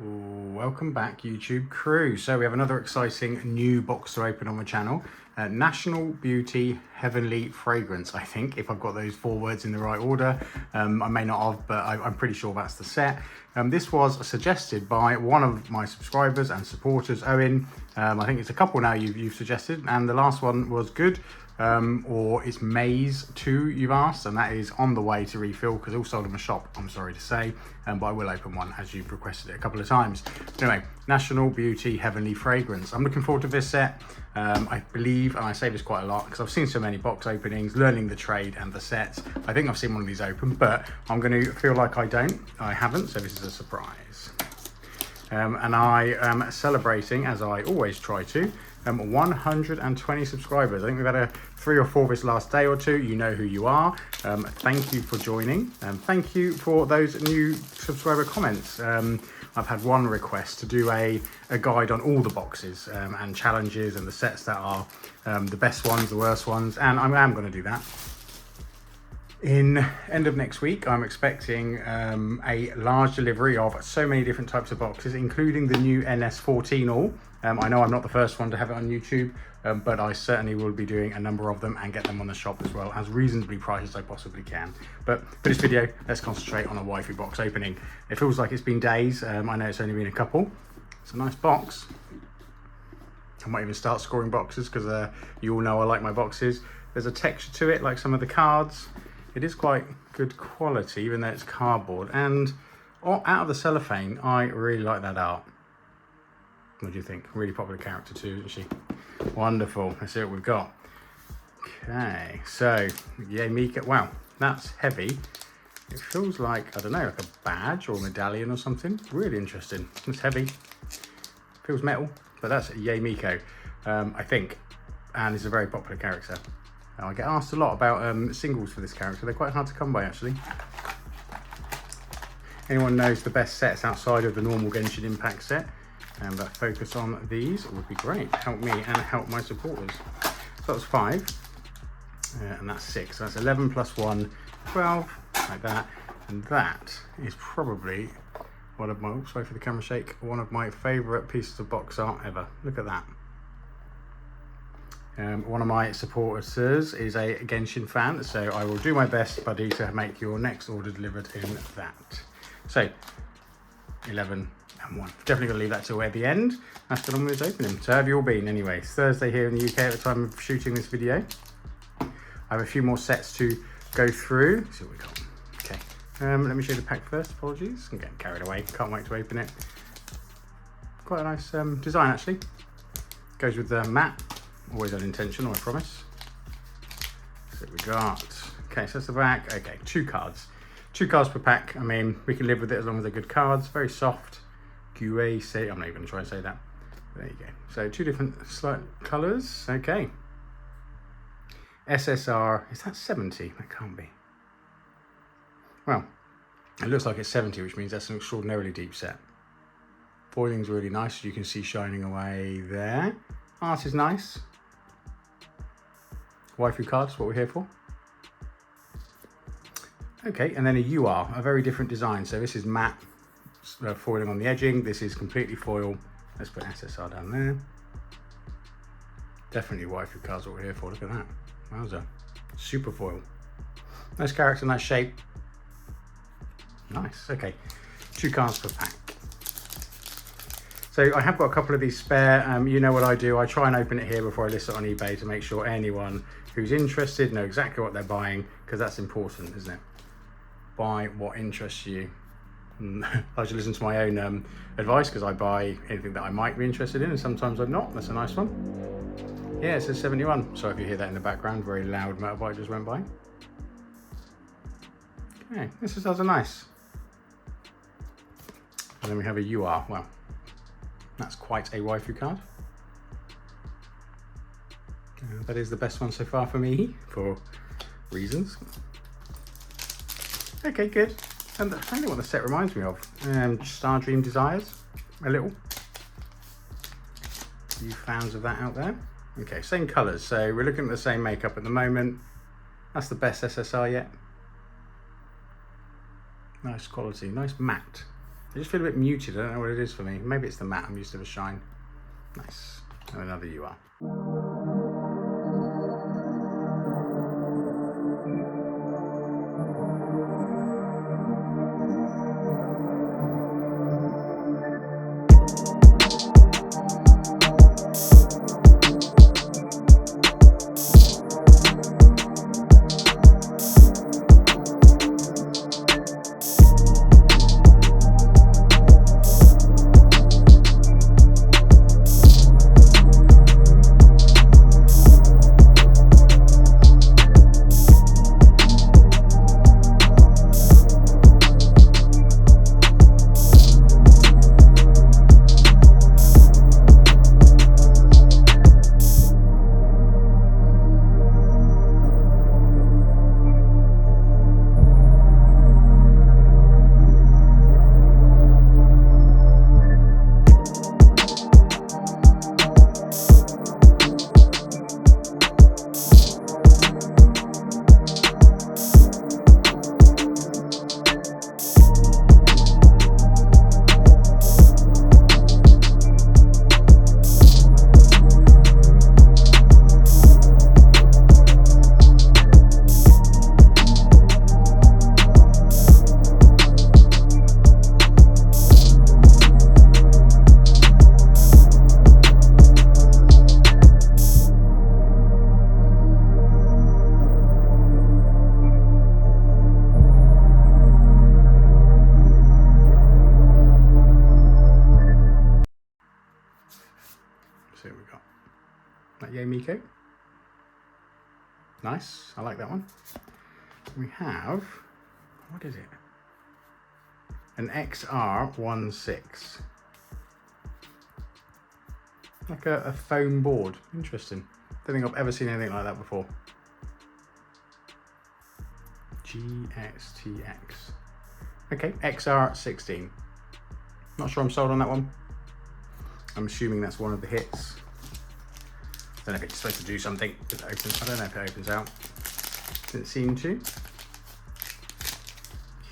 Welcome back, YouTube crew. So we have another exciting new box to open on the channel. National Beauty Heavenly Fragrance, I think, if I've got those four words in the right order. I may not have, but I'm pretty sure that's the set. This was suggested by one of my subscribers and supporters, Owen. I think it's a couple now you've suggested, and the last one was good. Or it's Maze 2 you've asked, and that is on the way to refill because all sold in my shop, I'm sorry to say, but I will open one as you've requested it a couple of times. Anyway, National Beauty Heavenly Fragrance. I'm looking forward to this set. I believe, and I say this quite a lot because I've seen so many box openings, learning the trade and the sets. I think I've seen one of these open, but I'm going to feel like I haven't, so this is a surprise. And I am celebrating, as I always try to, 120 subscribers. I think we've had 3 or 4 this last day or two. You know who you are. Thank you for joining. Thank you for those new subscriber comments. I've had one request to do a guide on all the boxes and challenges and the sets that are the best ones, the worst ones, and I am going to do that. In end of next week, I'm expecting a large delivery of so many different types of boxes, including the new NS14 all. I know I'm not the first one to have it on YouTube, but I certainly will be doing a number of them and get them on the shop as well, as reasonably priced as I possibly can. But for this video, let's concentrate on a waifu box opening. It feels like it's been days. I know it's only been a couple. It's a nice box. I might even start scoring boxes because you all know I like my boxes. There's a texture to it, like some of the cards. It is quite good quality, even though it's cardboard. And out of the cellophane, I really like that art. What do you think? Really popular character too, isn't she? Wonderful. Let's see what we've got. Okay, so Waifu-inK. Wow, that's heavy. It feels like, I don't know, like a badge or a medallion or something. Really interesting. It's heavy. Feels metal, but that's Waifu-inK, I think. And it's a very popular character. I get asked a lot about singles for this character. They're quite hard to come by, actually. Anyone knows the best sets outside of the normal Genshin Impact set and focus on these would be great. Help me and help my supporters. So that's 5, and that's 6. So that's 11 plus 1, 12, like that. And that is probably one of my, oops, sorry for the camera shake, one of my favourite pieces of box art ever. Look at that. One of my supporters is a Genshin fan, so I will do my best, buddy, to make your next order delivered in that. So, 11 and 1. Definitely going to leave that till at the end. That's the normally opening. So, how have you all been anyway? It's Thursday here in the UK at the time of shooting this video. I have a few more sets to go through. Let's see what we got. Okay, let me show you the pack first. Apologies, I'm getting carried away. Can't wait to open it. Quite a nice design, actually. Goes with the matte. Always unintentional, I promise. So we got, okay, so that's the back. Okay, 2 cards. 2 cards per pack. I mean, we can live with it as long as they're good cards. Very soft. Say, I'm not even going to try and say that. There you go. So 2 different slight colours. Okay. SSR, is that 70? That can't be. Well, it looks like it's 70, which means that's an extraordinarily deep set. Foiling's really nice, as you can see shining away there. Art is nice. Waifu cards, what we're here for. Okay, and then a UR, a very different design. So this is matte, foiling on the edging. This is completely foil. Let's put SSR down there. Definitely waifu cards, what we're here for. Look at that. Wowza. Super foil. Nice character, nice shape. Nice, okay. 2 cards per pack. So I have got a couple of these spare. You know what I do. I try and open it here before I list it on eBay to make sure anyone who's interested know exactly what they're buying, because that's important, isn't it? Buy what interests you. I should listen to my own advice, because I buy anything that I might be interested in, and sometimes I'm not. That's a nice one. Yeah, it says 71. Sorry if you hear that in the background. Very loud motorbike just went by. Okay, this is also nice. And then we have a UR. Well, that's quite a waifu card. That is the best one so far for me, for reasons. Okay, good. And I think what the set reminds me of. Star Dream Desires, a little. You fans of that out there? Okay, same colours. So we're looking at the same makeup at the moment. That's the best SSR yet. Nice quality, nice matte. They just feel a bit muted. I don't know what it is for me. Maybe it's the matte. I'm used to the shine. Nice. And another UR. See what we got. That Waifu-inK. Nice, I like that one. We have, what is it? An XR16. Like a foam board. Interesting. Don't think I've ever seen anything like that before. GXTX. Okay, XR16. Not sure I'm sold on that one. I'm assuming that's one of the hits. Don't know if it's supposed to do something. If it opens, I don't know if it opens out. Didn't seem to.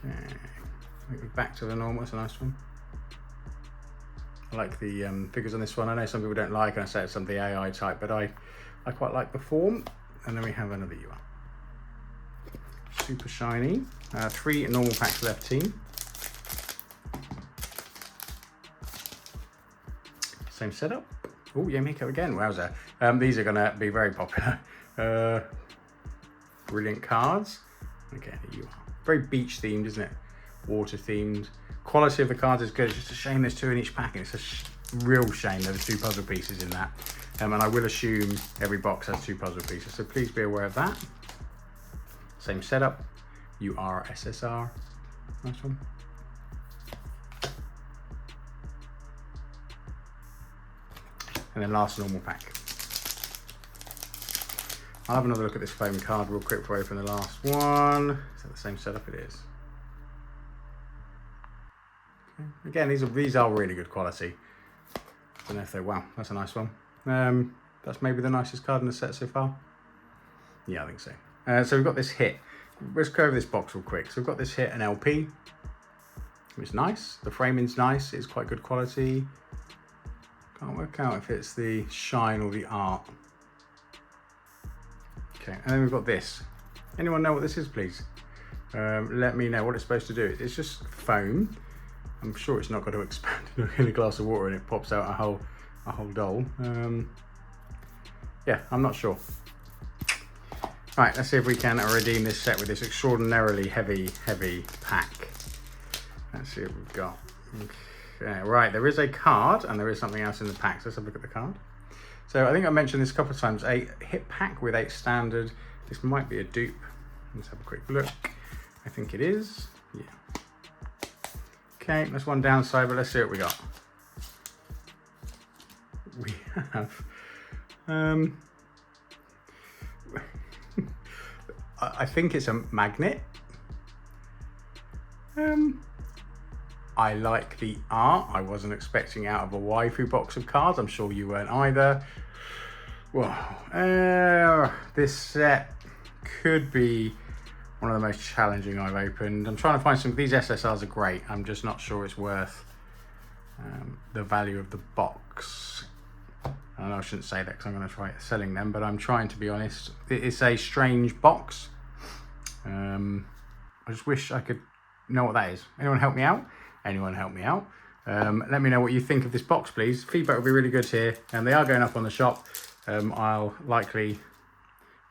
Okay, we're back to the normal. It's a nice one. I like the figures on this one. I know some people don't like, and I say it's some of the AI type, but I quite like the form. And then we have another UR. Super shiny. 3 normal packs left, team. Same setup. Oh, Waifu-inK again. Wowza. These are going to be very popular. Brilliant cards. Okay, there you are. Very beach themed, isn't it? Water themed. Quality of the cards is good. It's just a shame there's 2 in each pack. It's a real shame there are 2 puzzle pieces in that. And I will assume every box has 2 puzzle pieces. So please be aware of that. Same setup. URSSR. Nice one. And then last normal pack. I'll have another look at this foam card real quick before I open the last one. Is that the same setup? It is. Okay. Again, these are really good quality. I don't know if they're, wow, that's a nice one. That's maybe the nicest card in the set so far. Yeah, I think so. So we've got this hit. Let's go over this box real quick. So we've got this hit, an LP. It's nice. The framing's nice. It's quite good quality. Can't work out if it's the shine or the art. Okay, and then we've got this. Anyone know what this is, please? Let me know what it's supposed to do. It's just foam. I'm sure it's not going to expand in a glass of water and it pops out a whole doll. Yeah, I'm not sure. Right, let's see if we can redeem this set with this extraordinarily heavy pack. Let's see what we've got. Okay, right, there is a card and there is something else in the pack. So let's have a look at the card. So I think I mentioned this a couple of times, a hit pack with 8 standard. This might be a dupe. Let's have a quick look. I think it is, yeah. Okay, that's one downside, but let's see what we got. We have, I think it's a magnet. I like the art. I wasn't expecting out of a waifu box of cards. I'm sure you weren't either. Well, this set could be One of the most challenging I've opened. I'm trying to find some, these SSRs are great. I'm just not sure it's worth the value of the box. I know I shouldn't say that because I'm going to try selling them, but I'm trying to be honest. It's a strange box. I just wish I could know what that is. Anyone help me out? Anyone help me out? Let me know what you think of this box, please. Feedback will be really good here, and they are going up on the shop. I'll likely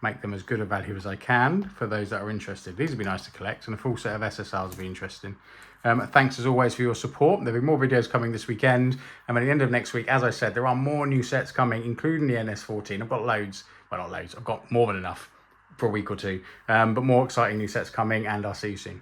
make them as good a value as I can for those that are interested. These would be nice to collect, and a full set of SSRs would be interesting. Thanks as always for your support. There'll be more videos coming this weekend, and at the end of next week, as I said, there are more new sets coming, including the NS14. I've got loads, well, not loads, I've got more than enough for a week or two, but more exciting new sets coming, and I'll see you soon.